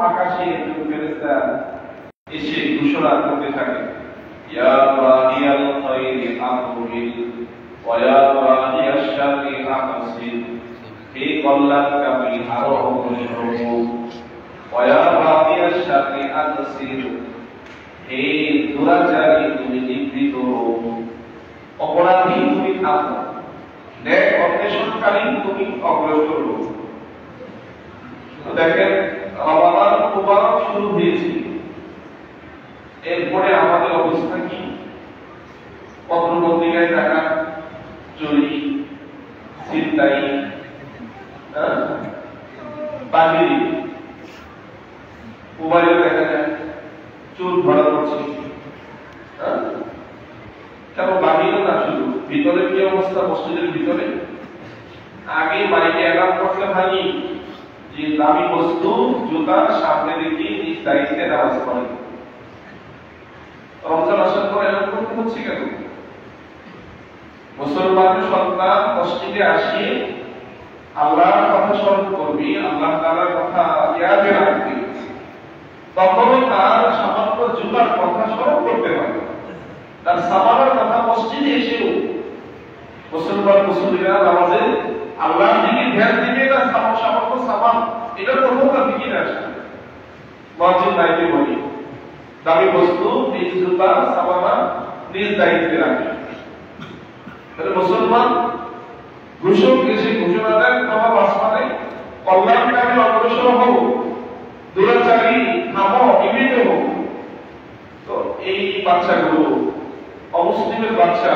আকাশে ফেরেশতা এসে ঘোষণা করতে থাকে, ইয়া বাগিয়াল খায়রি আকবিল ওয়া ইয়া বাগিয়াশ শাররি আকসির, হে কল্যাণকামী আরো অগ্রসর হও, ওয়া ইয়া বাগিয়াশ শাররি আকসির, হে দুরাচারী তুমি নিবৃত হও, অপরাধী তুমি থামো, ন্যায় অন্বেষণকারী তুমি অগ্রসর হও। দেখেন রমাদান মুবারক শুরু হয়েছে, এরপরে আমাদের অবস্থা কি? পত্র পত্রিকায় টাকা চুরি, ছিনতাই, বাগিরি, মোবাইলে দেখা যায় চোর ধরা পড়ছে। কেন বাগিরও না, শুধু ভিতরে কি অবস্থা? মসজিদের ভিতরে আগে মাইকে অ্যালার্ম করলে ভাই যে দামি বস্তু জুতার সামনে রেখে নিজ দায়িত্বে নামাজ পড়ে। রমজান আসার পর এরকম করতে হচ্ছে কেন? মুসলমানের সন্তান মসজিদে আসে আল্লাহর কথা স্মরণ করবি, আল্লাহ তাআলার কথা ইয়াদে রাখবি, তখনই তার সামান্য জুতার কথা স্মরণ করতে পারে। তার সামানের কথা মসজিদে এসেও মুসলমান মুসলিমরা নামাজে আল্লাহর দিকে ধ্যান দিবে না, সামান্য সামান এটার কথা তার দিকে আসে। মসজিদ দায়িত্বে বলি দামি বস্তু নিজ জুতা সামানা নিজ দায়িত্বে রাখে। তাহলে মুসলমান ঘোষক এসে ঘোষণা দেন, তোমার আসমানে কল্যাণকামী অগ্রসর হও, দুরাচারী থামো, নিবৃত হও। তো এই বাচ্চাগুলো অমুসলিমের বাচ্চা,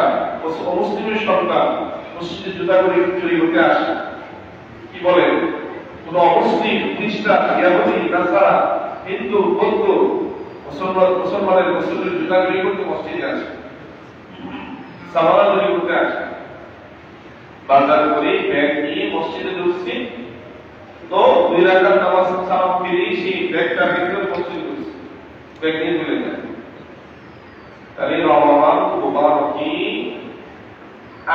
অমুসলিমের সন্তান মসজিদে জুতা করে চুরি করতে আসে। কি বলেন? কোন অমুসলিম, খ্রিস্টান, ইয়াহুদি, নাসারা, হিন্দু, বৌদ্ধ মুসলমানের মসজিদের জুতা চুরি করতে মসজিদে আসে, সামানা চুরি করতে আসে। বাজার করে ব্যাগ নিয়ে মসজিদে ঢুকছি, তো 2 রাকাত নামাজ সালাম ফিরে সেই ব্যাগটা ভিতরে মসজিদে ঢুকছি, ব্যাগ নিয়ে চলে যায়। তাহলে রমাদান মুবারকি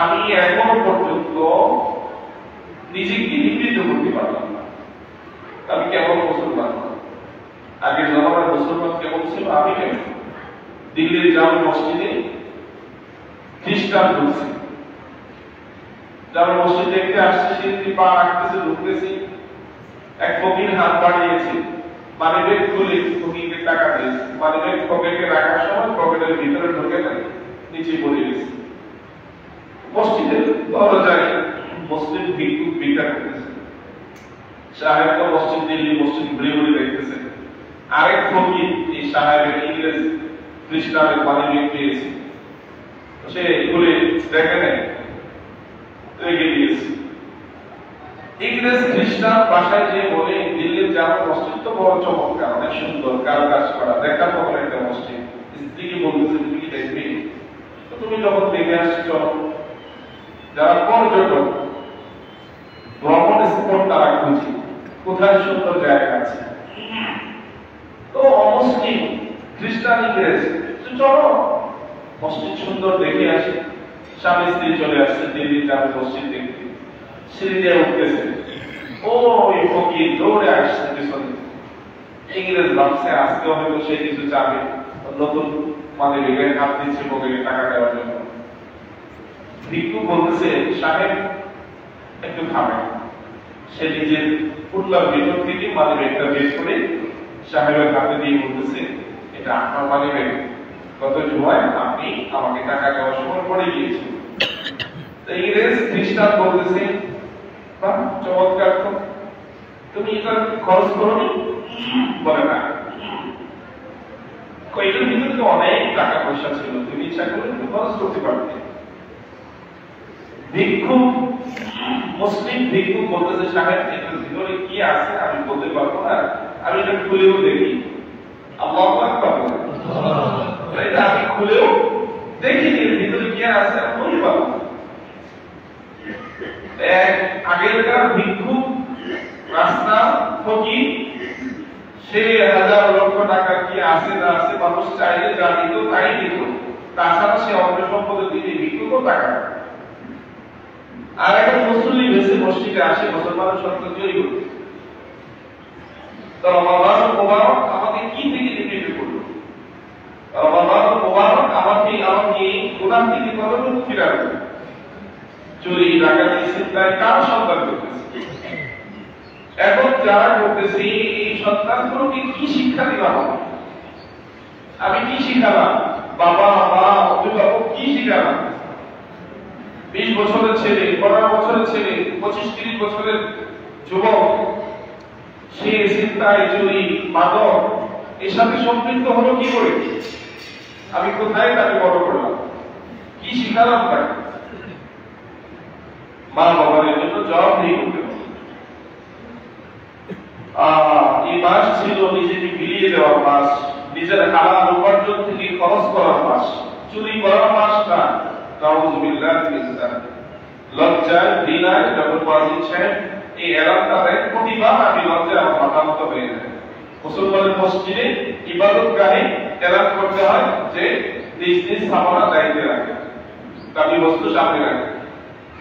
আমি এখনো পর্যন্ত নিজেকে নিবৃত করতে পারলাম না। আমি কেমন মুসলমান? আগের জমানার মুসলমান কেমন ছিল, আমি কেমন? দিল্লির জামে মসজিদে খ্রিস্টান ঢুকছে, জামে মসজিদ দেখতে আসছে, সিঁড়ি পা রাখতেছে, ঢুকতেছি, এক ফকির হাত বাড়িয়েছে, মানিব্যাগ খুলে ফকিরকে টাকা দিয়েছে, মানিব্যাগ পকেটে রাখার সময় পকেটের ভিতরে ঢুকে নাই, নিচে পড়ে গেছে। মসজিদের দরজায় মুসলিম ভিক্ষুক ভিক্ষা করতেছে, সাহেব তো মসজিদ, দিল্লি মসজিদ ঘুরে ঘুরে দেখতেছে। আরেক ফকির এই সাহেবের ইংরেজ খ্রিস্টানের মানিব্যাগ পেয়েছে, সে খুলে দেখে নেয়, রেখে দিয়েছে। ইংরেজ খ্রিস্টান ভাষায় যে বলে, দিল্লির জামে মসজিদ তো বড় চমৎকার, অনেক সুন্দর, কারুকাজ করা, দেখার মতো একটা মসজিদ। স্ত্রীকে বলতেছে, তুমি কি দেখবে? তুমি যখন দেখে আসছো, যারা পর্যটক ভ্রমণ স্পট তারা খুঁজি কোথায় সুন্দর জায়গা আছে, তো অমুসলিম খ্রিস্টান ইংরেজ চলো মসজিদ সুন্দর দেখে আসি। স্বামী স্ত্রী চলে আসছে দিল্লির জামে মসজিদ দেখতে, সিঁড়ি দিয়ে উঠতেছে, ওই ফকির দৌড়ে আসছে পিছনে। ইংরেজ ভাবছে আজকে হয়তো সে কিছু চাবে, নতুন মানে বেগায় হাত দিচ্ছে পকেটে টাকা দেওয়ার জন্য। ভিক্ষু বলতেছে, সাহেব একটু থামেন। সে নিজের পুটলার ভিতর থেকে মানিব্যাগটা বের করে সাহেবের হাতে দিয়ে বলতেছে, এটা আপনার মানিব্যাগ, গত জুমায় আপনি আমাকে টাকা দেওয়ার সময় পড়ে গিয়েছেন। ইংরেজ খ্রিস্টান বলতেছে, বাহ চমৎকার, তো তুমি এটা খরচ করোনি? বলে না, এটার ভিতরে তো অনেক টাকা পয়সা ছিল, তুমি ইচ্ছা করলে খরচ করতে পারতে। ভিক্ষুক, মুসলিম ভিক্ষুক বলতেছে, সাহেব এটার ভিতরে কি আছে আমি বলতে পারবো না, আমি এটা খুলেও দেখি। আল্লাহু আকবার, এটা আমি খুলেও দেখি এর ভিতরে কি আছে আমি বলতে পারবো না। আগেরকার ভিক্ষুক, রাস্তা ফকির, সে হাজার লক্ষ টাকা কি আছে না আছে মানুষ চাইলে যা দিত তাই দিত, তাছাড়া সে অন্য সম্পদের দিকে ভিক্ষুকও টাকা। আর একটা মুসলিম এসে মসজিদে আসে মুসলমানের সন্তান চুরি করতে, তো রমাদান মুবারক আমাকে কি থেকে নিবৃত্ত করলো? রমাদান মুবারক আমাকে গুনাহ থেকে কত মুক্তি রাখবে? চুরি ডাকাতি ছিনতাই কার সন্তান করতেছে? এখন যারা করতেছি এই সন্তানগুলোকে কি শিক্ষা দেওয়া হবে? আমি কি শিখালাম? বাবা মা অভিভাবক কি শিখালাম? 20 বছরের ছেলে, 15 বছরের ছেলে, 25-30 বছরের যুবক সে ছিনতাই চুরি মাদক এর সাথে সম্পৃক্ত হলো কি করে? আমি কোথায় তাকে বড় করলাম? কি শিখালাম তাকে? মা বাবার জন্য জবাবদিহি করতে হবে। এই মাস ছিল নিজেকে বিলিয়ে দেওয়ার মাস, নিজের হালাল উপার্জন থেকে খরচ করার মাস, চুরি করার মাস না। নাউযুবিল্লাহ মিন যালিক। লজ্জায় ঘৃণায় যখন ওয়াজিব সাহেব এই এলাকা দেয়, প্রতিবার আমি লজ্জায় আমার মাথা মতো হয়ে যায়। মুসলমানের মসজিদে ইবাদতগাহে এলান করতে হয় যে নিজ নিজ সামানা দায়িত্বে রাখে, দাবি বস্তু সামনে রাখে,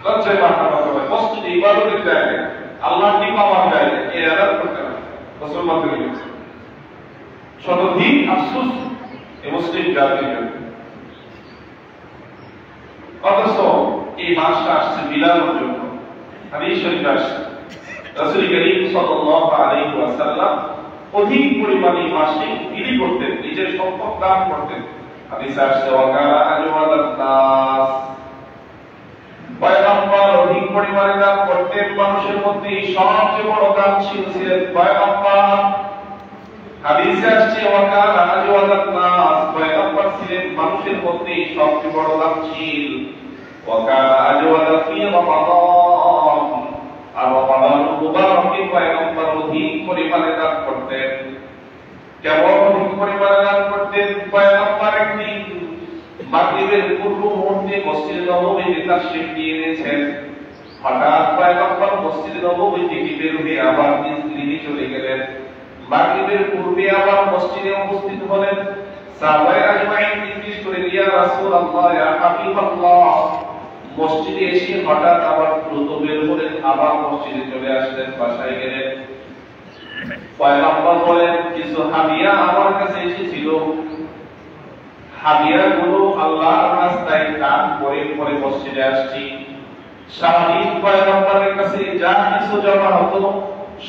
লজ্জায় মাথা মতো হয়। মসজিদে ইবাদতের জায়গায়, আল্লাহর নিয়ামত জায়গায় এই এলান করতে হয় মুসলমানদের কাছে। শতাধিক আফসোস এই মুসলিম জাতির জন্য। অথচ এই মাসটা আসছে বিলানোর জন্য। হাদিস শরীফে আসছে রাসূল করিম সাল্লাল্লাহু আলাইহি ওয়াসাল্লাম অধিক পরিমাণে মাসে বিলি করতেন, নিজের সম্পদ দান করতেন। হাদিসে আসছে ওয়াকানা আজওয়াদান নাস, পয়গম্বর অধিক পরিমাণে দান করতেন। মানুষের মধ্যে সবচেয়ে বড় দানশীল ছিলেন পয়গম্বর। হাদিসে আসছে ওয়াকানা আজওয়াদান নাস, পয়গম্বর ছিলেন মানুষের মধ্যে সবচেয়ে বড় দানশীল। ওয়াকানা আজওয়াদা ফি রমাদান, আর রমাদান মুবারকে পয়গম্বর অধিক পরিমাণে দান করতেন। কেমন অধিক পরিমাণে দান করতেন? পয়গম্বর একদিন মাগরিবের পূর্ব মুহূর্তে মসজিদে নববীতে তাশরীফ নিয়ে এনেছেন। হঠাৎ পয়গম্বর মসজিদে নববী থেকে বের হয়ে আবার নিজ গৃহে চলে গেলেন। মাগরিবের পূর্বে আবার মসজিদে উপস্থিত হলেন। সাহাবায়ে আজমাইন জিজ্ঞেস করে, ইয়া রাসূলুল্লাহ, ইয়া হাবিবাল্লাহ, মসজিদে এসে হঠাৎ আবার দ্রুত বের হলেন, আবার মসজিদে চলে আসলেন, বাসায় গেলেন। পয়গম্বর বলেন, কিছু হাদিয়া আমার কাছে এসেছিল, হাদিয়া গুলো আল্লাহর রাস্তায় দান করে পরে মসজিদে আসছি। সারাদিন পয়গম্বরের কাছে যা কিছু জমা হতো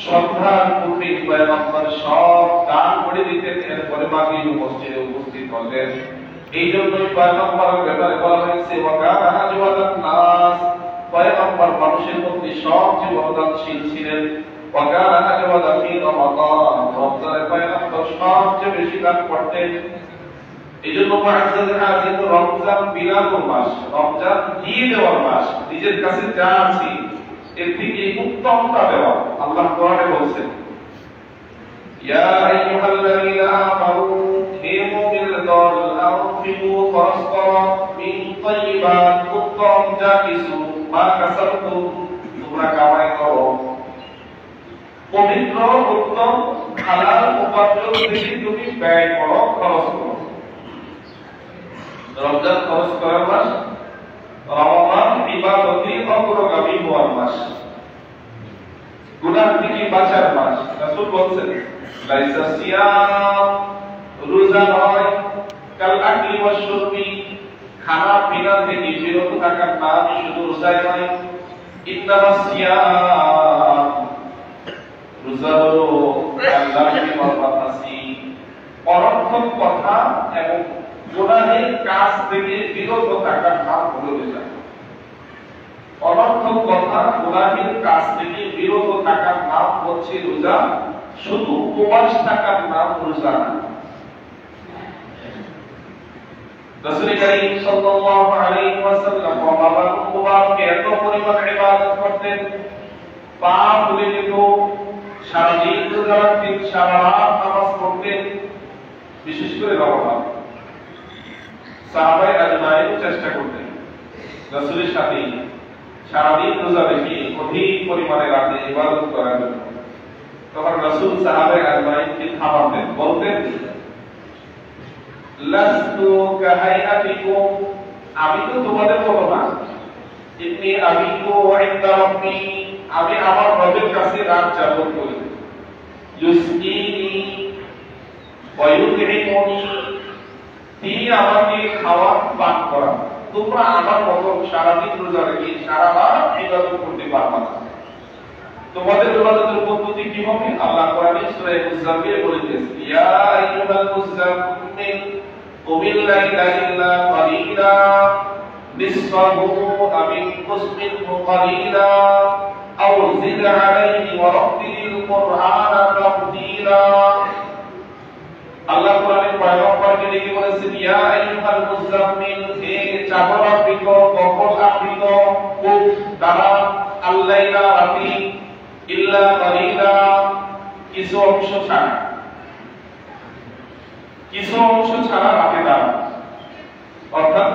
সন্ধ্যার পূর্বে পয়গম্বর সব দান করে দিতেন। এরপরে মাগরিব মসজিদে উপস্থিত হতেন। এই জন্যই পয়গম্বরের ব্যাপারে বলা হয়েছে ওয়াকানা আজওয়াদান নাস, পয়গম্বর মানুষের মধ্যে সবচেয়ে বড় দানশীল ছিলেন। ওয়াকানা আজওয়াদা ফি রমাদান, রমজানে পয়গম্বর সবচেয়ে বেশি দান করতেন। এই জন্য মুআজ্জাজ হাজির রমজান বিলানোর মাস, রমজান দিয়ে দেওয়ার মাস। নিজের কাছে যা আছে এর থেকে উত্তমটা দেওয়া। আল্লাহ কোরআনে বলছেন, ইয়া আইয়ুহাল্লাযীনা আমানু, হে মুমিন দল, আনফিকু খরচ করো, মিন তাইয়্যিবাত, উত্তম যা কিছু, মা কাসাবতুম, তোমরা কামাই করো, পবিত্র উত্তম হালাল উপার্জন থেকে তুমি ব্যয় করো, খরচ করো। রমজান খরচ করার মাস, রমাদান ইবাদতে অগ্রগামী হওয়ার মাস, গুনাহ থেকে বাঁচার মাস। রাসূল বলেন, লাইসা সিয়াম, রোজা নয়, কাল আকলি ওয়াশ শুরবি, খানা পিনা থেকে বিরত থাকার নাম শুধু রোজাই নয়। ইন্নামাস সিয়াম, রোজা হলো আল্লাহকে ভালোবাসি, অনর্থক কথা এবং গুনাহের কাজ থেকে বিরত থাকার নাম হলো রোজা। অনর্থক কথা, গুনাহের কাজ থেকে বিরত থাকার নাম হচ্ছে রোজা, শুধু উপবাস থাকার নাম রোজা না। রাসূল করিম সাল্লাল্লাহু আলাইহি ওয়াসাল্লাম রমাদান মুবারকে এত পরিমাণে ইবাদত করতেন, পা ফুলে যেত, সারাদিন রোজা রাখতেন, সারা রাত নামাজ পড়তেন। বিশেষ করে রমাদান সাহাবায়ে আজমাইন চেষ্টা করতেন রাসূলের সাথে সারাদিন রোজা রেখে অধিক পরিমাণে রাতে ইবাদত করার জন্য। তখন রাসূল সাহাবায়ে আজমাইনকে থামাতেন, বলতেন, লাস্তু কাহাইআতিকুম, আমি তো তোমাদের মতো না, ইন্নী আবিতু ইনদা রাব্বি, আমি আমার রবের কাছে রাত যাপন করি। ইউসকিনি ওয়া ইউতঈমুনি, তিনি আমাকে খাওয়ান পান করান। তোমরা আমার মতো সারাদিন রোজা রেখে সারা রাত ইবাদত করতে পারবে না। তোমাদের ইবাদতের পদ্ধতি কি হবে? আল্লাহ কোরআনে সূরা মুজাম্মিল বলেছেন, ইয়া আইয়ুহাল মুজাম্মিল কুমিল লাইলা ইল্লা কালিলা নিসফাহু আও ইনকুস মিনহু কালিলা আও জিদ আলাইহি ওয়া রাত্তিলিল কুরআনা তারতিলা। আল্লাহ কোরআনে পয়গম্বরকে ডেকে বলেছেন, ইয়া আইয়ুহাল মুজাম্মিল, হে চাদর আবৃত, কম্বল আবৃত, খুব দ্বারা আল্লাইলা রাতি ইল্লা কালিলা, কিছু অংশ ছাড়া, কিছু অংশ ছাড়া রাতে দাঁড়া। অর্থাৎ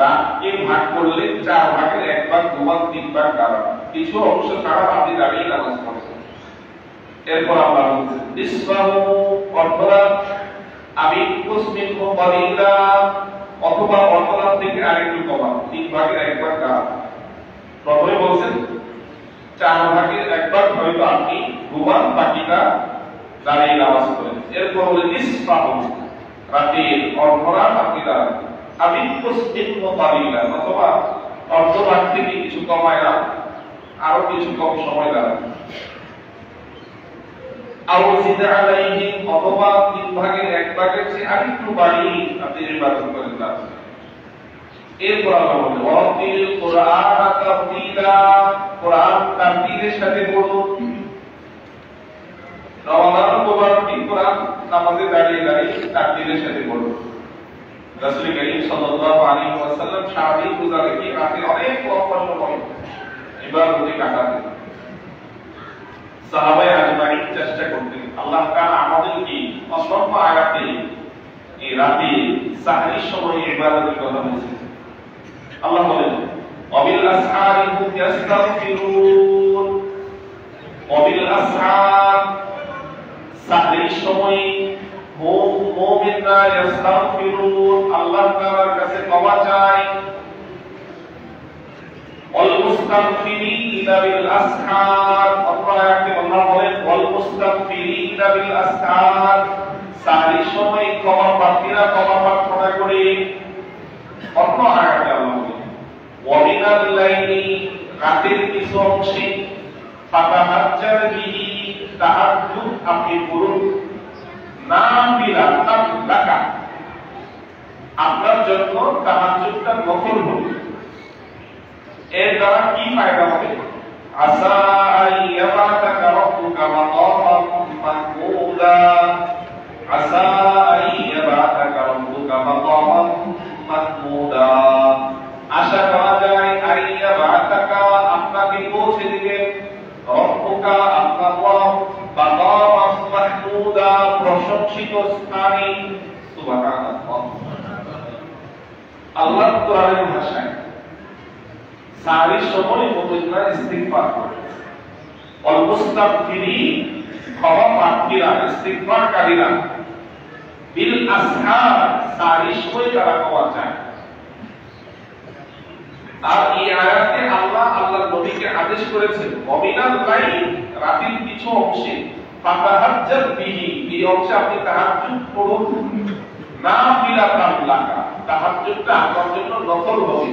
রাতকে ভাগ করলে 4 ভাগের 1 ভাগ 2 ভাগ 3 ভাগ দাঁড়া, কিছু অংশ ছাড়া রাতে দাঁড়িয়ে নামাজ পড়ে। এরপর আল্লাহ বলেছেন নিসফাহু, অর্ধরাত, আমি কুসমিন কালিলা, অথবা অর্ধরাত থেকে আরেকটু কমা, 3 ভাগের 1 ভাগ দাঁড়া। প্রথমে বলেছেন 4 ভাগের 1 ভাগ হয়তো আপনি ঘুমান, বাকিটা দাঁড়িয়ে নামাজ পড়েন। এরপর বলে নিসফাহু, রাতের অর্ধরাত আপনি দাঁড়ান, আমি কুসমিন কালিলা, অথবা অর্ধরাত থেকে কিছু কমায় না, আরো কিছু কম সময় দাঁড়ান। আও জিদ আলাইহি, অথবা 3 ভাগের 1 ভাগের চেয়ে আরেকটু বাড়িয়ে আপনি ইবাদত করেন না। এরপর আল্লাহ বলেন ওয়াতিল কুরআনা তারতিলা, কুরআন তারতিলের সাথে পড়ুন। রমাদান মুবারক কুরআন নামাজে দাঁড়িয়ে দাঁড়িয়ে তারতিলের সাথে পড়ুন। রাসূল করিম সাল্লাল্লাহু আলাইহি ওয়াসাল্লাম সারাদিন রোজা রেখে রাতে অনেক লম্বা সময় ইবাদতে কাটাতেন। সাহাবায়ে আজমাইন চেষ্টা করতেন। আল্লাহ তাআলা আমাদেরকে অসংখ্য আয়াতে এই রাতে সাহরির সময় ইবাদতের কথা বলেছেন। আল্লাহ বলেন ওয়াবিল আসহারি হুম ইস্তাগফিরুন, ওয়াবিল আসহার, সাহরির সময় মুমিনরা ইস্তাগফিরুন, আল্লাহ তাআলার কাছে ক্ষমা চায়। ওয়াল মুস্তাগফিরিনা বিল আসহার, আয়াতে আল্লাহ বলেন ওয়াল মুস্তাগফিরিনা বিল আসহার, সাহরির সময় ক্ষমা প্রার্থীরা ক্ষমা প্রার্থনা করে। অন্য আয়াতে আল্লাহ বলেন ওয়া মিনাল লাইলি, রাতের কিছু অংশে ফাতাহাজ্জার বিহি, তাহাজ্জুদ আপনি করুন, নাফিলা তাকলাকা, আপনার জন্য তাহাজ্জুদটা নফল হবে। এর দ্বারা কি ফায়দা হবে? আসা আইয়াবাতাকা রাব্বুকা মাকামান মাহমুদা, আসা আইয়াবাতাকা রাব্বুকা মাকামান মাহমুদা, আশা করা যায় আইয়াবাতাকা, আপনাকে পৌঁছে দিবেন, রব্বুকা, আপনার রব, মাকামান মাহমুদা, প্রশংসিত স্থানে। সুবহানাল্লাহ। আল্লাহ কোরআনের ভাষায় সাহরির সময় মুমিনরা ইস্তিগফার করে। ওয়াল মুস্তাগফিরিন, ক্ষমা প্রার্থীরা, ইস্তিগফারকারীরা, বিল আসহার, সাহরির সময় তারা ক্ষমা চায়। আর এই আয়াতে আল্লাহ আল্লাহর নবীকে আদেশ করেছেন ওয়ামিনাল লাইল, রাতের কিছু অংশে, ফাতাহাজ্জার বিহি, এই অংশে আপনি তাহাজ্জুদ পড়ুন, নাফিলাতান লাকা, তাহাজ্জুদটা আপনার জন্য নফল হবে।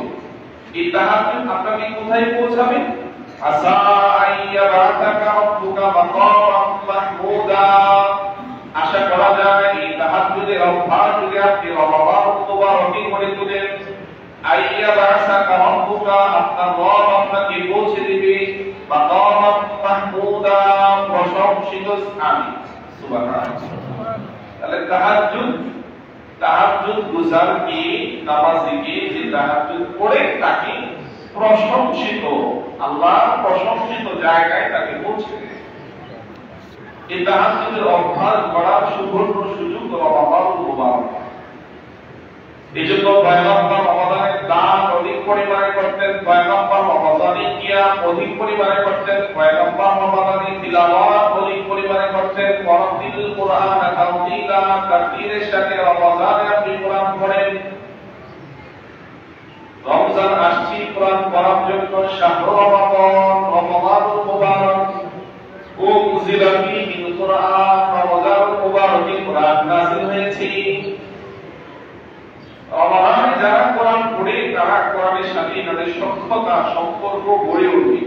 এই তাহাজ্জুদ আপনাকে কোথায় পৌঁছাবে? আসা আইয়াবাতাকা রাব্বুকা মাকামান মাহমুদা, আশা করা যায় এই তাহাজ্জুদের অভ্যাস যদি আপনি রমাদান মুবারকে করে তোলেন, আইয়াবাতাকা রাব্বুকা, আপনার রব আপনাকে পৌঁছে দিবে মাকামান মাহমুদা, প্রশংসিত স্থানে। সুবহানাল্লাহ। তাহলে তাহাজ্জুদ গুজার কি নামাজিকে যে তাহাজ্জুদ পড়ে তাকে প্রশংসিত, আল্লাহর প্রশংসিত জায়গায় তাকে পৌঁছে দেয়। এই তাহাজ্জুদের অভ্যাস করার সুবর্ণ সুযোগ রমাদান মুবারক। এজন্য পয়গম্বর রমাদানের দান অধিক পরিমাণে করতেন, পয়গম্বর রমাদানে কিয়াম অধিক পরিমাণে করতেন, পয়গম্বর রমাদানে তিলাওয়াত অধিক পরিমাণে করতেন। ওয়ারাতিল কুরআন তারতিলা, তারতিলের সাথে রমাদানে আপনি কোরআন পড়েন। রমজান আসছে, কোরআন পড়ার জন্য শাহরু রমাদান, রমাদানুল মুবারক, উনজিলা ফীহিল কুরআন, রমজানুল মুবারকে কোরআন নাযিল হয়েছে। রমজানে যারা কোরআন পড়ে তারা কোরআনের সাথে তাদের সখ্যতা সম্পর্ক গড়ে ওঠে।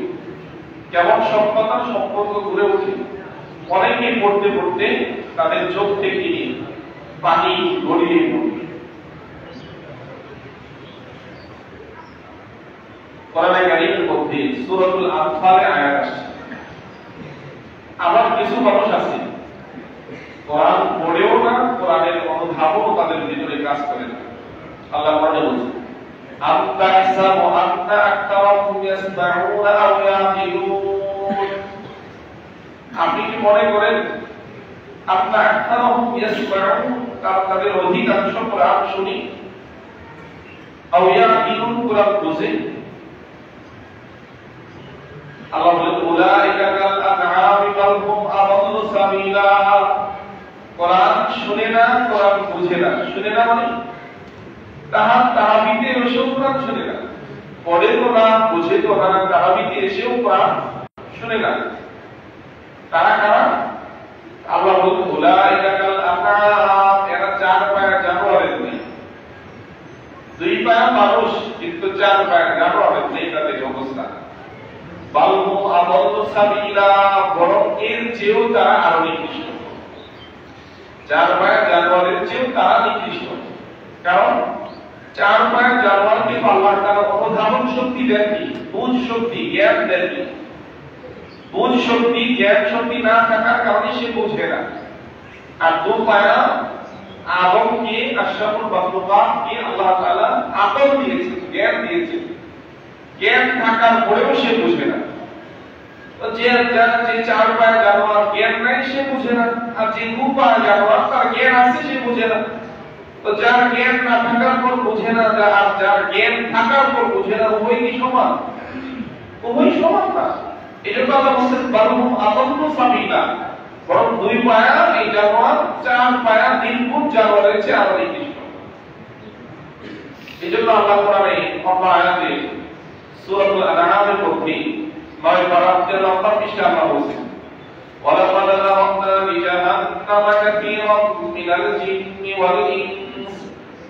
কেমন সখ্যতা সম্পর্ক গড়ে ওঠে? অনেকে পড়তে পড়তে তাদের চোখ থেকে পানি গড়িয়ে পড়ে। কোরআনে কারীমের মধ্যে সূরাতুল আনফালে আয়াত আছে। আবার কিছু মানুষ আছে কোরআন পড়েও না, কোরআনের অনুধাবনও তাদের ভিতরে কাজ করে না। আল্লাহ কোরআনে বলছেন, আম তাহসাবু আন্না আকতারাহুম ইয়াসমাউনা আও ইয়াকিলুন। আপনি কি মনে করেন আন্না আকতারাহুম ইয়াসমাউন, তাদের অধিকাংশ কোরআন শুনি, আও ইয়াকিলুন, কোরআন বুঝে? আল্লাহ বলেন, উলাইকা কাল আনআমি বাল হুম আদাল্লু সাবিলা। কোরআন শুনে না, কোরআন বুঝে না। শুনে না মানে তাহাবিতে এসেও কোরআন শুনে না, পড়ে তো না, বুঝে তো না, তাহাবিতে এসেও কোরআন শুনে না। তারা কারা? আল্লাহ বলেন, উলাইকা কাল আনআম, এরা চার পায়ের জানোয়ারের নেই। দুই পায়ের মানুষ কিন্তু চার পায়ের জানোয়ারের নেই তাদের অবস্থা। বাল হুম আদাল্লু সাবিলা, বরং এর চেয়েও তারা আরো নিকৃষ্ট। চার পায়ের জানোয়ারের চেয়েও তারা নিকৃষ্ট। কারণ চার পায়ের জানোয়ারকে আল্লাহ তাআলা অনুধাবন শক্তি দেননি, বুঝ শক্তি, জ্ঞান দেননি। বুঝ শক্তি, জ্ঞান শক্তি না থাকার কারণে সে বুঝে না। আর দু পায়া আদমকে, আশরাফুল মাখলুকাতকে আল্লাহ তাআলা আকল দিয়েছেন, জ্ঞান দিয়েছেন। জ্ঞান থাকার পরেও সে বুঝে না। তো যে চার পায়ের জানোয়ার জ্ঞান নাই সে বুঝে না, আর যে দু পায়ের জানোয়ার তার জ্ঞান আছে সে বুঝে না। তো যার জ্ঞান না থাকার পর বুঝে না, আর যার জ্ঞান থাকার পর বুঝে না, উভয় কি সমান? উভয় সমান না। এজন্য আল্লাহ বলেন, বাল হুম আদাল্লু সাবিলা, বরং দুই পায়া এই জানোয়ার চার পায়া নির্ভুল জানোয়ারের চেয়ে আরো নিকৃষ্ট। এজন্য আল্লাহ কোরআনে অন্য আয়াতে সূরাতুল আনআমের মধ্যে 9 পারা 13 নম্বর পৃষ্ঠা আল্লাহ বলেন, ওয়ালাকাদ যারাবনা লিজাহান্নামা কাসীরাম মিনাল জিন্নি ওয়াল ইনস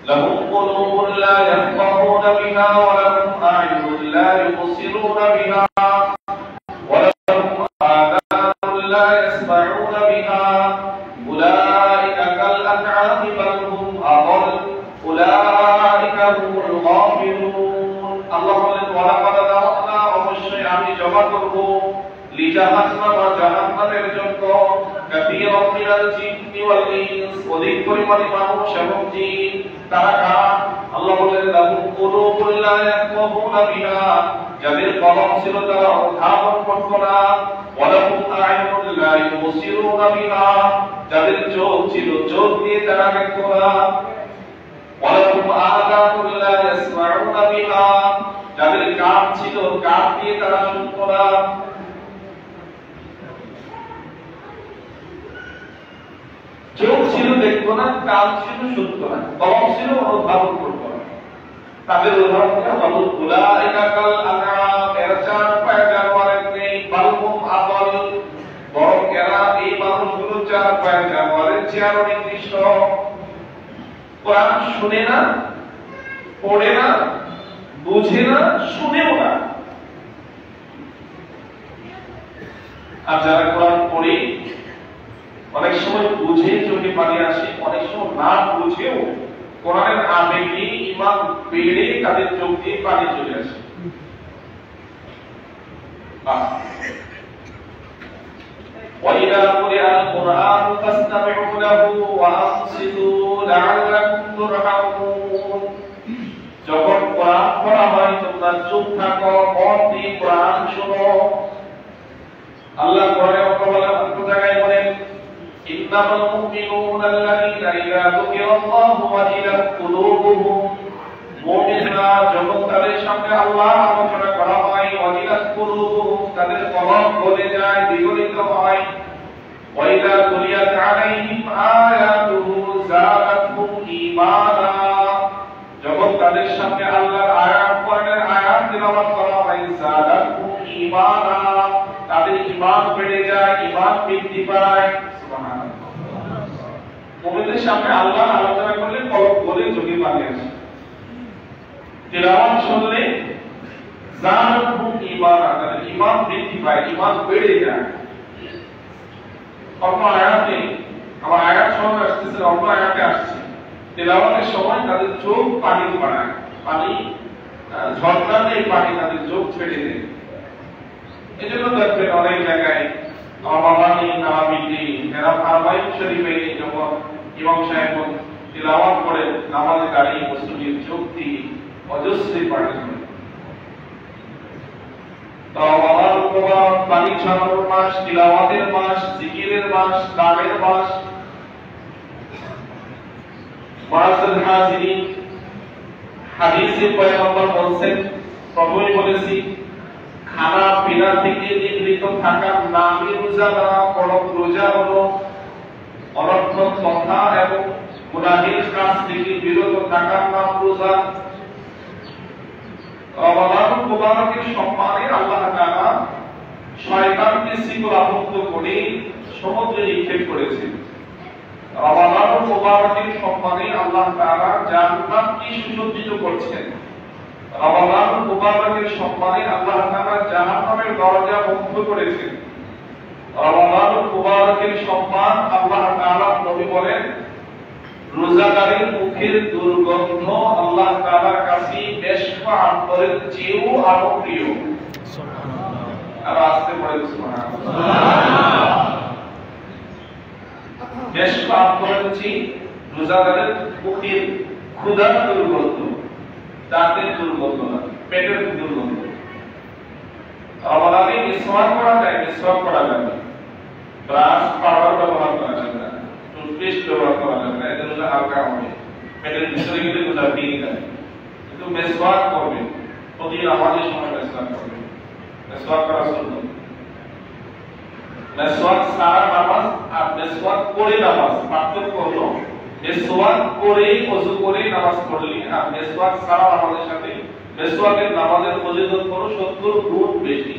লাহুম কুলুবুন লা ইয়াফকাহুনা বিহা ওয়া লাহুম আ'য়ুনুন লা ইউবসিরুনা বিহা ওয়া লাহুম আযানুন লা ইয়াসমাউনা বিহা উলাইকা কাল আনআমি বাল হুম আদাল উলাইকা হুমুল গাফিলুন। আল্লাহ বলেন, ওয়ালাকাদ যারাবনা, অবশ্যই আমি জমা করব, লিজাহান্নামা, জাহান্নামের জন্য, কাসীরাম মিনাল জিন্নি ওয়াল ইনস, অধিক পরিমাণে মানুষ এবং জিন। তারা কারা? আল্লাহ বলেন, লাহুম কুলুবুন লা ইয়াফকাহুনা বিহা, যাদের কলম ছিল তারা অনুধাবন করত না, ওয়া লাহুম আ'য়ুনুন লা ইউবসিরুনা বিহা, যাদের চোখ ছিল চোখ দিয়ে তারা দেখত না, ওয়া লাহুম আযানুন লা ইয়াসমাউনা বিহা, যাদের কান ছিল কান দিয়ে তারা শুনত না। চোখ ছিল দেখতো না, কান ছিল শুনতো না, কলম ছিল অনুধাবন করতো না। তাদের উদাহরণটা হলো উলাইকা কাল আনআম, এরা চার পায়ের জানোয়ারের নেই, বাল হুম আদাল, বরং এরা এই মানুষগুলো চার পায়ের জানোয়ারের চেয়ে আরো নিকৃষ্ট। কোরআন শুনে না, পড়ে না, বুঝে না, শুনেও না। আর যারা কোরআন পড়ে অনেক সময় বুঝে চোখে পানি আসে, অনেক সময় না বুঝেও কোরআনের আবেগে ঈমান বেড়ে তাদের চোখ দিয়ে পানি চলে আসে। وَإِذَا قُرِئَ الْقُرْآنُ فَاسْتَمِعُوا لَهُ وَأَنصِتُوا لَعَلَّكُمْ تُرْحَمُونَ। যখন কোরআন পড়া হয় তোমরা চুপ থাকো, মন দিয়ে কোরআন শোনো। আল্লাহ কোরআনে অন্য জায়গায় বলেন, ইন্নামাল মুমিনুনা আল্লাযীনা ইযা যুকিরাল্লাহু ওয়াজিলাত কুলুবুহুম, মুমিনরা যখন তাদের সামনে আল্লাহ আলোচনা করা হয়, ওয়াজিলাত কুলুবুহুম, তাদের কলব গলে যায়, বিগলিত হয়। ওয়া ইযা তুলিয়াত আলাইহিম আয়াতুহু যাদাতহুম ঈমানা, যখন তাদের সামনে আল্লাহর আয়াত, কোরআনের আয়াত তেলাওয়াত করা হয়, যাদাতহুম ঈমানা, তাদের ঈমান বেড়ে যায়, ঈমান বৃদ্ধি পায়। সামনে আল্লাহ আলোচনা করলে কলব বলে চোখে পানি আসে। তিলাওয়াত শুনলে জানাতুল ঈমান, তাদের ঈমান বৃদ্ধি পায়, ঈমান বেড়ে যায়। অন্য আয়াতে, আমার আয়াত সময় আসতেছে, অন্য আয়াতে আসছে তিলাওয়াতের সময় তাদের চোখ পানি পড়ায়, পানি ঝর্ণা নেই, পানি তাদের চোখ ছেড়ে দেয়। এই জন্য দেখবেন অনেক জায়গায় আমাবানি নামাবিদি এরা ফারমাইন শরীফে যখন ইমাম সাহেব তিলাওয়াত করে নামাজে দাঁড়িয়ে মুসলিমের চোখ দিয়ে অজস্রী পানি ঝরে। তো আমার উপর পানি ঝরানোর মাস, তিলাওয়াতের মাস, জিকিরের মাস, গানের মাস। মাসুল হাজিরিন, হাদিসে পয়গম্বর বলেছেন, প্রভুই বলেছি, খানা পিনা থেকে নিবৃত থাকার নামই রোজা দ্বারা পরম রোজা হলো অনর্থক কথা এবং গুনাহের কাজ থেকে বিরত থাকার নাম রোজা। রমাদান মুবারকের সম্মানে আল্লাহ তাআলা শয়তানকে শৃঙ্খলাবদ্ধ করে সমুদ্রে নিক্ষেপ করেছেন। রমাদান মুবারকের সম্মানে আল্লাহ তাআলা জান্নাতকে সুসজ্জিত করছেন। রমাদান মুবারকের সম্মানে আল্লাহ তাআলা জাহান্নামের দরজা বন্ধ করেছেন। রমাদান মুবারকের সম্মান আল্লাহ তাআলা, নবী বলেন, রোজাদারের মুখের দুর্গন্ধ আল্লাহ তাআলার কাছে বেশবা আন্তরের চেয়েও আরো প্রিয়। সুবহানাল্লাহ। আর আসতে পড়ে সুবহানাল্লাহ। বেশবা আন্তরের চেয়ে রোজাদারের মুখের ক্ষুধার দুর্গন্ধ, দাঁতের দুর্গন্ধ না, পেটের দুর্গন্ধ। রমাদানে মিসওয়াক করা যায়, মিসওয়াক করা যাবে, ব্রাশ পাউডার ব্যবহার করা যাবে না, টুথপেস্ট ব্যবহার করা যাবে না, এদের হলে হালকা হবে, পেটের ভিতরে গেলে গোটা দিয়ে যাবে। কিন্তু মিসওয়াক করবে, প্রতি নামাজের সময় মিসওয়াক করবে, মিসওয়াক করা সুন্নাত। মিসওয়াক সারা নামাজ আর মিসওয়াক করে নামাজ পার্থক্য হলো, মিসওয়াক করে ওযু করে নামাজ পড়লে আর মিসওয়াক সারা নামাজের সাথে মিসওয়াকের নামাজের ফজিলত হলো 70 গুণ বেশি।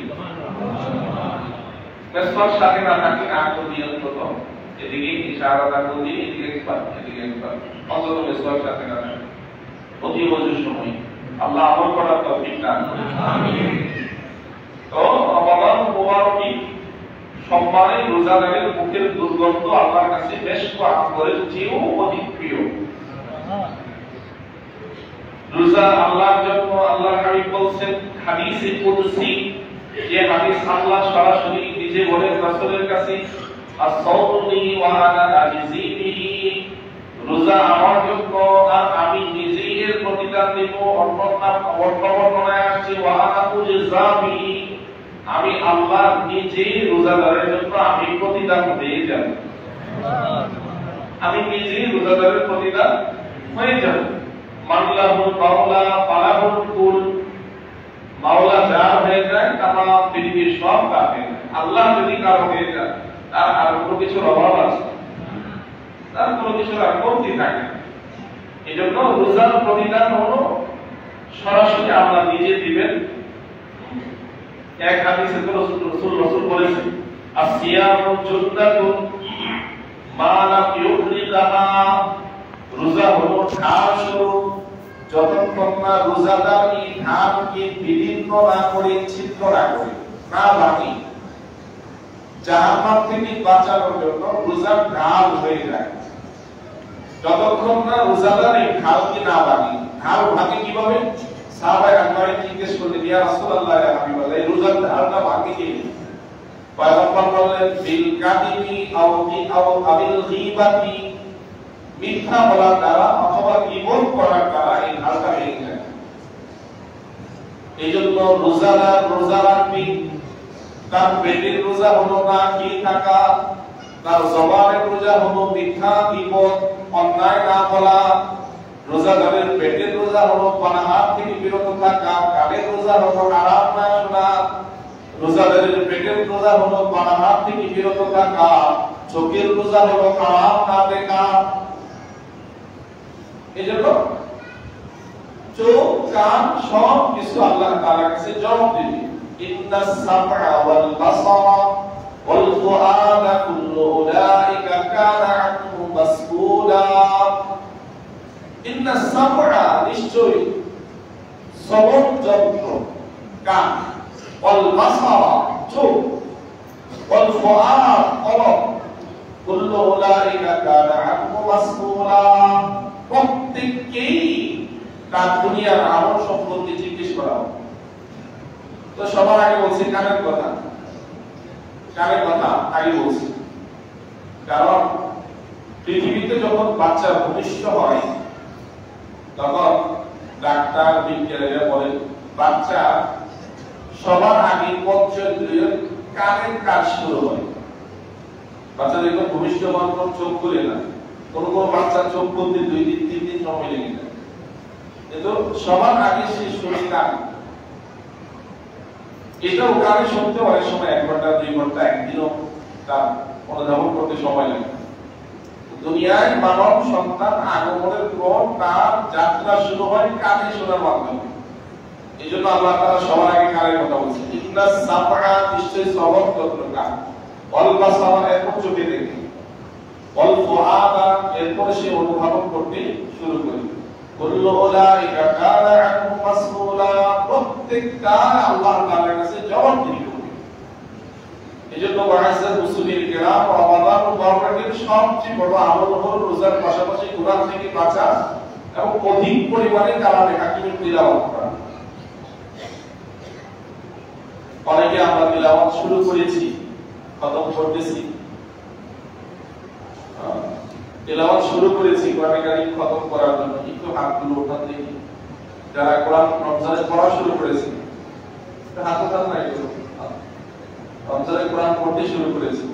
মিসওয়াক সাথে না থাকলে আঙ্গুল নিয়ন্ত্রণ, এদিকে ইশারা আঙ্গুল দিয়ে এদিকে একবার এদিকে একবার, অন্তত মিসওয়াক সাথে না থাকে প্রতি ওযুর সময়। আল্লাহ আমল করার তৌফিক দান করুন, আমিন। তো রমাদান মুবারক সম্মানে রোজাদারের মুখের দুর্গন্ধ আল্লাহর কাছে বেশ কয়ের চেয়েও অধিক প্রিয়। রোজা আল্লাহর জন্য আল্লাহর হাবিব বলেছেন হাদিসে কুদসি, যে হাদিস আল্লাহ সরাসরি নিজে বলেন রাসূলের কাছে, as-সাওমু লি ওয়া আনা আজজি বিহি, রোজা আমার জন্য আর আমি নিজেই এর প্রতিদান দেব। অন্য বর্ণনায় আসছে ওয়া আনা উজজা বিহি, আমি আল্লাহ নিজেই রোজাদারের জন্য আমি প্রতিদান দিয়ে যাব, আমি নিজেই রোজাদারের প্রতিদান হয়ে যাব। মাওলাহুল মাওলা ফালাহুল কুল, মাওলা যার হয়ে যায় তামাম পৃথিবীর সব কাজে, আল্লাহ যদি কারো হয়ে যায় তার আর কোনো কিছুর অভাব আছে, তার কোনো কিছুর আর কমতি থাকে। এই জন্য রোজার প্রতিদান হলো সরাসরি আল্লাহ নিজে দিবেন। এক হাদিসে তো রাসূল বলেছেন, আসিয়ামু জুন্নাতুন মা লাম ইউখলিকাহা, রোজা হলো ঢাল স্বরূপ, যতক্ষণ না রোজাদার এই ঢালকে বিদীর্ণ না করে, ছিদ্র না করে, না ভাঙে, জাহান্নাম থেকে বাঁচানোর জন্য রোজার ঢাল হয়ে যায়। যতক্ষণ না রোজাদার এই ঢালকে না ভাঙে, ঢাল ভাঙে কিভাবে? সাহাবায়ে আকরাম জিজ্ঞেস করলেন, ইয়া রাসূলুল্লাহ, ইয়া হাবিবাল্লাহ, এই রোজার ঢালটা ভাঙে কি? পয়গম্বর বললেন, বিল কাদিমি আও আবিল গীবাতি, মিথ্যা বলার দ্বারা অথবা গীবত করার দ্বারা এই ঢালটা ভেঙে যায়। এই জন্য রোজাদার রোজা রাখবে, তার পেটের রোজা হলো না খেয়ে থাকা, তার জবানের রোজা হলো মিথ্যা গীবত, অন্যায় না বলা। রোজাদারের পেটের রোজা হলো পানাহার থেকে বিরত থাকা, কানের রোজা হলো হারাম না শোনা। রোজাদারের পেটের রোজা হলো পানাহার থেকে বিরত থাকা, চোখের রোজা হলো হারাম না দেখা। এজন্য চোখ কান সব কিছু আল্লাহ তাআলার কাছে জবাব দিবে। ইন্নাস সামআ ওয়াল বাসারা ওয়াল ফুআদা কুল্লু উলাইকা কানা আনহু মাসউলা। ইন্না সামআ নিশ্চয়ই শ্রবণ যন্ত্র কান, ওয়াল বাসারা চোখ, ওয়াল ফুআদ কলব, কুল্লু উলাইকা কানা আনহু মাসউলা, প্রত্যেককেই তার দুনিয়ার আমল সম্পর্কে জিজ্ঞেস করা হবে। তো সবার আগে বলছি কানের কথা, কানের কথা আগে বলছি, কারণ পৃথিবীতে যখন বাচ্চা ভূমিষ্ঠ হয় তখন ডাক্তার বিজ্ঞানীরা বলেন বাচ্চা সবার আগে পঞ্চেন্দ্রিয় কানের কাজ শুরু হয়। বাচ্চা যখন ভূমিষ্ঠ হওয়ার পর চোখ খুলে না, কোন কোন বাচ্চা চোখ খুলতে 2 দিন 3 দিন সময় লেগে যায়, কিন্তু সবার আগে সে শুনে কান। এটাও কানে শুনতে অনেক সময় 1 ঘন্টা 2 ঘন্টা একদিনও তার অনুধাবন করতে সময় লাগে। দুনিয়ায় মানব সন্তান আগমনের পর তার যাত্রা শুরু হয় কানে শোনার মাধ্যমে। এই জন্য আল্লাহ তাআলা সবার আগে কানের কথা বলছেন। ইন্না সামআ নিশ্চয়ই শ্রবণ যন্ত্র কান, ওয়াল বাসারা এরপর চোখে দেখে, ওয়াল ফুআদা এরপর সে অনুধাবন করতে শুরু করে। কুল্লু উলাইকা কানা আনহু মাসউলা, প্রত্যেকটা আল্লাহ তাআলার কাছে জবাবদিহি করবে। এজন্য ওয়াইজাত মুসলিমিন কিরাম রমাদান মুবারকের সবচেয়ে বড় আমল হলো রোজার পাশাপাশি কুরআন থেকে বাঁচা এবং অধিক পরিমাণে কালামে হাকিমের তিলাওয়াত করা। অনেকে আমরা তিলাওয়াত শুরু করেছি, খতম করতেছি, তিলাওয়াত শুরু করেছি কোরআন কারীম খতম করার জন্য। একটু হাতগুলো ওঠান দেখি, যারা কোরআন রমজানে পড়া শুরু করেছে হাত ওঠান না, একটু রমজানে কোরআন পড়তে শুরু করেছে,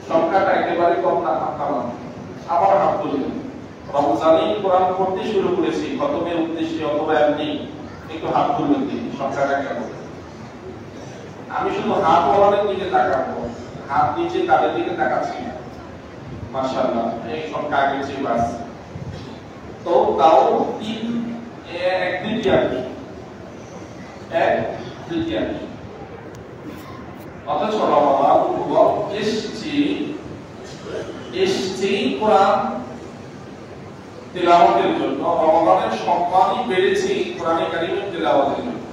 সংখ্যাটা একেবারে কম না, আবার হাত তুলবেন। রমজানে কোরআন পড়তে শুরু করেছি খতমের উদ্দেশ্যে অথবা এমনি, একটু হাত তুলবেন দেখি সংখ্যাটা কেমন। আমি শুধু হাত ওয়ালের দিকে তাকাবো, হাত নিচে তাদের দিকে তাকাচ্ছি না। মাশাআল্লাহ, এই সংখ্যা আগের চেয়ে বাড়ছে। তো তাও 1/3 1/3। অথচ রমাদান মুবারক এসেছে কোরআন তিলাওয়াতের জন্য। রমাদানের সম্মানই বেড়েছে কোরআন কারীমের তিলাওয়াতের জন্য।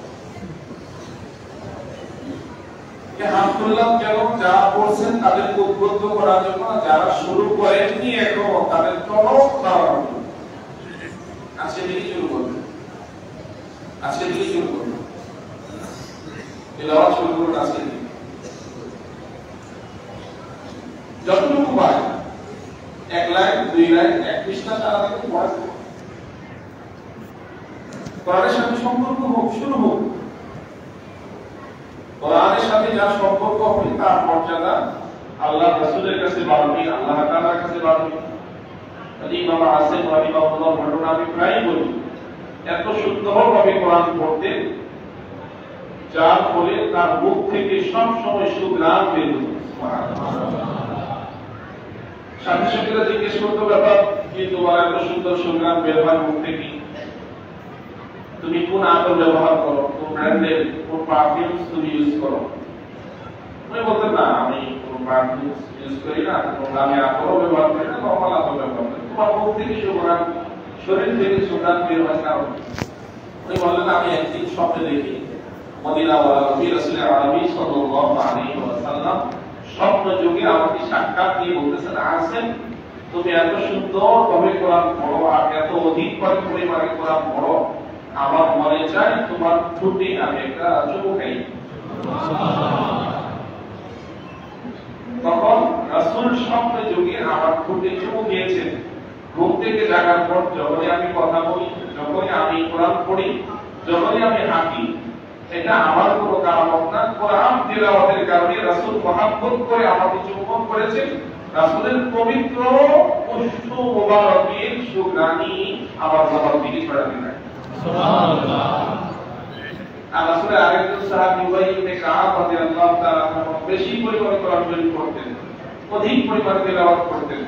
হাত তুললাম কেন? যারা পড়ছেন তাদেরকে উদ্বুদ্ধ করার জন্য, যারা শুরু করেননি এখনো তাদের টনক ধারণা। আজকে থেকে শুরু করবেন, আজকে থেকে শুরু করবেন, তিলাওয়াত শুরু করুন আজকে থেকে। যতটুকু পায় 1 লাইন 2 লাইন 1 পৃষ্ঠা সারাদিন পড়া, কোরআনের সাথে সম্পর্ক হোক, শুরু হোক। কোরআনের সাথে যার সম্পর্ক হবে তার মর্যাদা আল্লাহ রাসূলের কাছে বাড়বে, আল্লাহ তাআলার কাছে বাড়বে। ইমাম আসিফ রাহিমাহুল্লাহ ঘটনা আমি প্রায় বলি, এত সুন্দরভাবে কোরআন পড়তেন যার ফলে তার মুখ থেকে সব সময় সুঘ্রাণ বের হতো। সাথে সাথে জিজ্ঞেস করতো, ব্যাপার কি তোমার এত সুন্দর সুঘ্রাণ বের হয় মুখ থেকে? তুমি কোন আতর ব্যবহার করো, কোন ব্র্যান্ডের কোন পারফিউমস তুমি ইউজ করো? আমি বলতেন না, আমি কোন পারফিউমস ইউজ করি না, কোন দামি আতরও ব্যবহার করি না, নরমাল আতর ব্যবহার করি। তোমার মুখ থেকে সুঘ্রাণ, শরীর থেকে সুঘ্রাণ বের হয় কারণ? উনি বললেন, আমি একদিন স্বপ্নে দেখি মদিনাওয়ালা নবী রাসূল আরবি সাল্লাল্লাহু আলাইহি ওয়াসাল্লাম স্বপ্ন যুগে আমাকে সাক্ষাৎ দিয়ে বলতেছেন, আসেন তুমি এত সুন্দর ভাবে কোরআন পড়ো আর এত অধিক পরিমাণে কোরআন পড়ো, আমার মনে চাই তোমার ঠোঁটে আমি একটা চুমু খাই। তখন রাসূল স্বপ্নে যুগে আমার ঠোঁটে চুমু খেয়েছেন। ঘুম থেকে জাগার পর যখনই আমি কথা বলি, যখনই আমি কোরআন পড়ি, যখনই আমি হাঁটি, এটা আমার কোনো কারামত না, কোরআন তিলাওয়াতের কারণে রাসূল মহব্বত করে আমাকে চুম্বন করেছেন। রাসূলের পবিত্র পুষ্প মোবারকের সুঘ্রাণই আমার জবান দিকে ছড়াতে থাকে। সুবহানাল্লাহ। আর রাসূলের আরেকজন সাহাবী উবাই ইবনে কাব রাদিয়াল্লাহু তাআলা বেশি পরিমাণে কোরআন শরীফ পড়তেন, অধিক পরিমাণে তিলাওয়াত করতেন।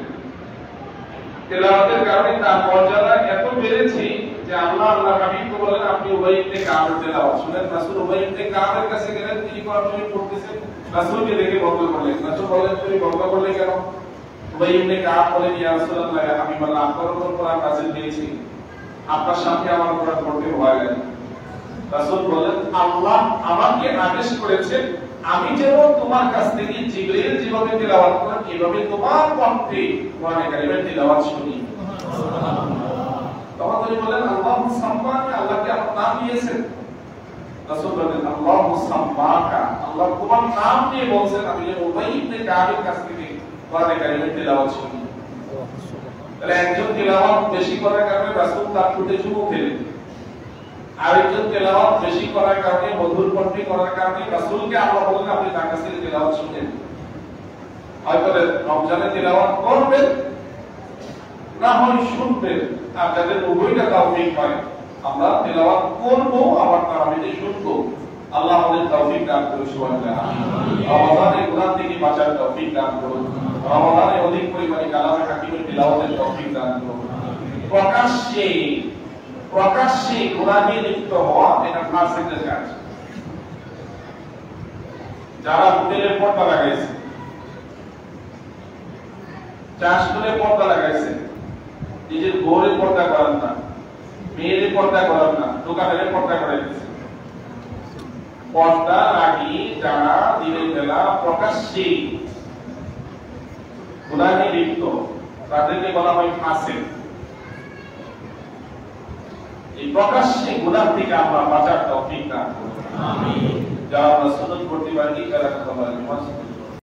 তিলাওয়াতের কারণে তার মর্যাদা এত বেড়েছে যে আল্লাহ হাবিবকে বলেন, আপনি উবাই ইবনে কাবের তেলাওয়াত শুনেন। রাসূল উবাই ইবনে কাবের কাছে গেলেন, তিনি কোরআন শরীফ পড়তেছেন, রাসূলকে দেখে বন্ধ করলেন। রাসূল বললেন, তুমি বন্ধ করলে কেন? উবাই ইবনে কাব বলেন, ইয়া রাসূলুল্লাহ, আমি বললাম আপনার উপর কোরআন নাযিল হয়েছে, আপনার সাথে আমার কোরআন পড়তে ভয় লাগে। রাসূল বলেন, আল্লাহ আমাকে আদেশ করেছেন আমি যেন তোমার কাছ থেকে জিবরীল যেভাবে তেলাওয়াত করেন এভাবে তোমার কণ্ঠে কোরআনে কারীমের তেলাওয়াত শুনি। তখন তিনি বলেন, আল্লাহু সাম্মাকা, আল্লাহকে আপনার নাম দিয়েছেন। রাসূল বলেন, আল্লাহু সাম্মাকা, আল্লাহ তোমার নাম দিয়ে বলছেন আমি যেন উবাই ইবনে কাবের কাছ থেকে কোরআনে কারীমের তেলাওয়াত শুনি। তাহলে একজন তেলাওয়াত বেশি করার কারণে রাসূল তার ঠোঁটে চুমু খেলেন, আরেকজন তেলাওয়াত বেশি করার কারণে, মধুর কণ্ঠে করার কারণে রাসূলকে আল্লাহ বলেন আপনি তার কাছ থেকে তেলাওয়াত শুনেন। হয়তো রমজানে তেলাওয়াত করবেন, না হয় শুনবেন, আর যাদের উভয়টা তৌফিক হয় আমরা তেলাওয়াত করব আবার তারাবিতে শুনবো। আল্লাহ আমাদের তৌফিক দান করুন, সুবহানাল্লাহ। রমাদানে গুনাহ থেকে বাঁচার তৌফিক দান করুন, রমাদানে অধিক পরিমাণে কালামে হাকিমের তেলাওয়াতের তৌফিক দান করুন। প্রকাশ্যে গুনাহে লিপ্ত হওয়া এটা ফাসিকদের কাজ। যারা হোটেলের পর্দা লাগাইছে, চাষগুলোর পর্দা লাগাইছে, নিজের বউয়ের পর্দা করেন না, মেয়ের পর্দা করেন না, দোকানের পর্দা করাইতেছে, পর্দা লাগিয়ে যারা দিনের বেলা প্রকাশ্যে গুনাহে লিপ্ত তাদেরকে বলা হয় ফাসিক। এই প্রকাশ্যে গুনাহ থেকে আমরা বাঁচার তৌফিক দান করুন। আমিন। যারা আমরা সুন্নাত পড়তে পারি তারা